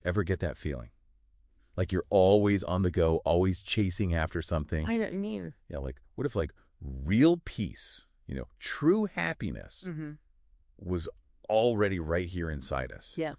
Ever get that feeling? Like you're always on the go, always chasing after something. I know what you mean. Yeah, like what if like real peace, true happiness Mm-hmm. was already right here inside us, Yeah.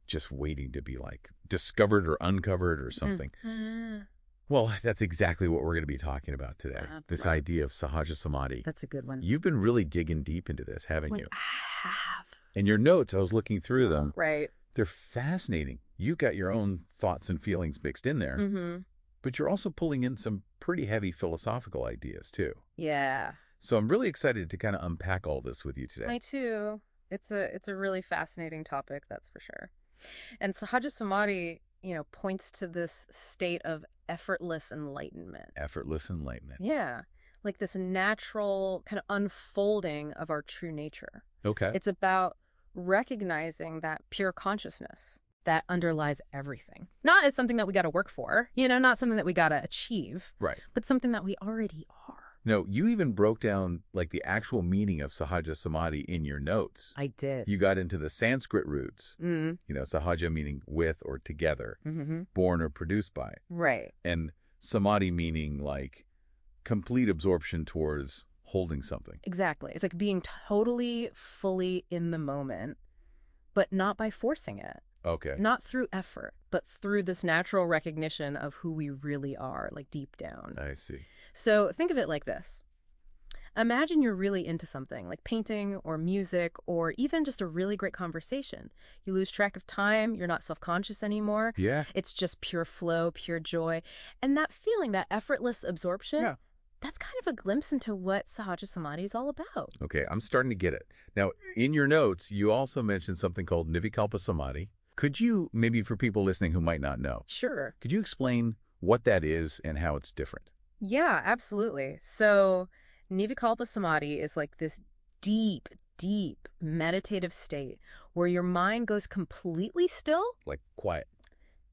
just waiting to be like discovered or uncovered or something. Mm-hmm. Well, that's exactly what we're going to be talking about today. This Right. idea of Sahaja Samadhi. That's a good one. You've been really digging deep into this, haven't you? I have. And your notes, I was looking through them. Right. They're fascinating. You got your own thoughts and feelings mixed in there, Mm-hmm. but you're also pulling in some pretty heavy philosophical ideas too. Yeah. So I'm really excited to kind of unpack all this with you today. I too. It's a really fascinating topic, that's for sure. And Sahaja Samadhi, points to this state of effortless enlightenment. Effortless enlightenment. Yeah. Like this natural kind of unfolding of our true nature. Okay. It's about recognizing that pure consciousness that underlies everything. Not as something that we got to work for, not something that we got to achieve, Right. but something that we already are. No, you even broke down like the actual meaning of Sahaja Samadhi in your notes. I did. You got into the Sanskrit roots, Mm-hmm. Sahaja meaning with or together, Mm-hmm. born or produced by, Right. and Samadhi meaning like complete absorption towards holding something. Exactly. It's like being totally, fully in the moment, but not by forcing it. Okay. Not through effort, but through this natural recognition of who we really are, like deep down. I see. So think of it like this. Imagine you're really into something, like painting or music or even just a really great conversation. You lose track of time, you're not self-conscious anymore. Yeah. It's just pure flow, pure joy. And that feeling, that effortless absorption, Yeah. that's kind of a glimpse into what Sahaja Samadhi is all about. Okay, I'm starting to get it. Now, in your notes, you also mentioned something called Nivikalpa Samadhi. Could you, maybe for people listening who might not know, Sure. could you explain what that is and how it's different? Yeah, absolutely. So Nivikalpa Samadhi is like this deep, deep meditative state where your mind goes completely still, Like quiet.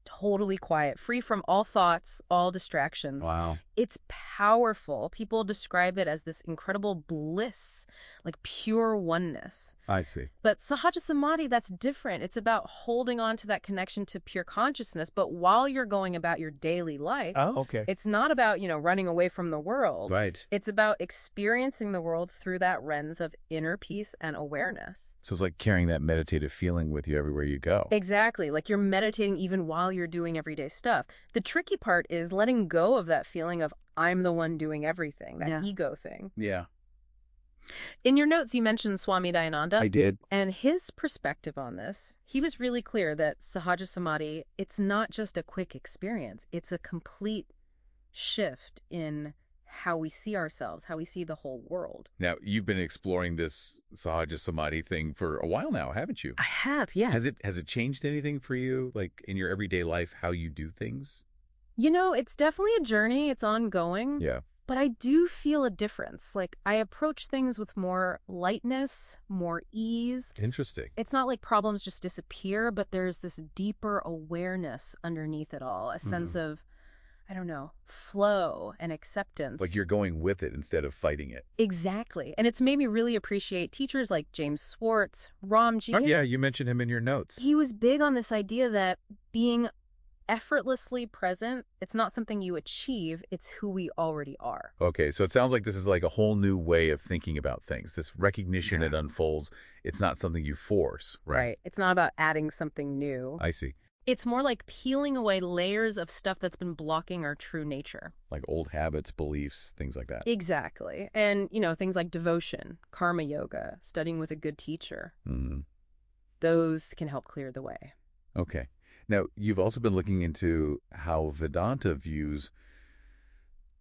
totally quiet, free from all thoughts, all distractions. Wow. It's powerful. People describe it as this incredible bliss, like pure oneness. I see. But Sahaja Samadhi, that's different. It's about holding on to that connection to pure consciousness, but while you're going about your daily life, Oh, okay. it's not about, running away from the world. Right. It's about experiencing the world through that lens of inner peace and awareness. So it's like carrying that meditative feeling with you everywhere you go. Exactly. Like you're meditating even while you're doing everyday stuff. The tricky part is letting go of that feeling of I'm the one doing everything, that ego thing. Yeah. In your notes, you mentioned Swami Dayananda. I did. And his perspective on this, he was really clear that Sahaja Samadhi, it's not just a quick experience. It's a complete shift in how we see ourselves, how we see the whole world. Now, you've been exploring this Sahaja Samadhi thing for a while now, haven't you? I have, yeah. Has it changed anything for you, like in your everyday life, how you do things? It's definitely a journey. It's ongoing. Yeah. But I do feel a difference. Like I approach things with more lightness, more ease. Interesting. It's not like problems just disappear, but there's this deeper awareness underneath it all, a sense of, I don't know, flow and acceptance. Like you're going with it instead of fighting it. Exactly. And it's made me really appreciate teachers like James Swartz, Ramji. Oh, yeah, you mentioned him in your notes. He was big on this idea that being effortlessly present, it's not something you achieve, it's who we already are. Okay, so it sounds like this is like a whole new way of thinking about things. This recognition it unfolds. It's not something you force, right? It's not about adding something new. I see. It's more like peeling away layers of stuff that's been blocking our true nature. Like old habits, beliefs, things like that. Exactly. And, things like devotion, karma yoga, studying with a good teacher. Mm-hmm. Those can help clear the way. Okay. Now, you've also been looking into how Vedanta views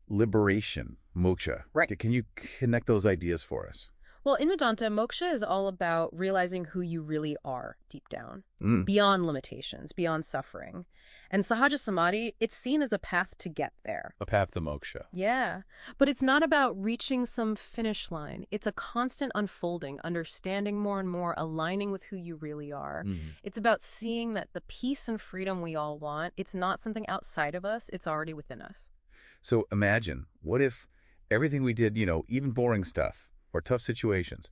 liberation, moksha. Right. Can you connect those ideas for us? Well, in Vedanta, moksha is all about realizing who you really are deep down, Mm. beyond limitations, beyond suffering. And Sahaja Samadhi, it's seen as a path to get there. A path to moksha. Yeah, but it's not about reaching some finish line. It's a constant unfolding, understanding more and more, aligning with who you really are. Mm. It's about seeing that the peace and freedom we all want, it's not something outside of us, it's already within us. So imagine, what if everything we did, even boring stuff or tough situations,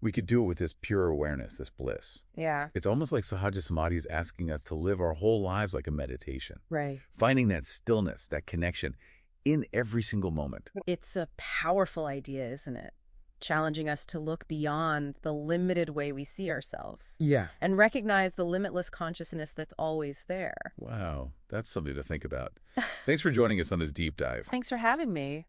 We could do it with this pure awareness, this bliss. Yeah. It's almost like Sahaja Samadhi is asking us to live our whole lives like a meditation, Right. finding that stillness, that connection in every single moment. It's a powerful idea, isn't it? Challenging us to look beyond the limited way we see ourselves. Yeah. And recognize the limitless consciousness that's always there. Wow, that's something to think about. Thanks for joining us on this deep dive. Thanks for having me.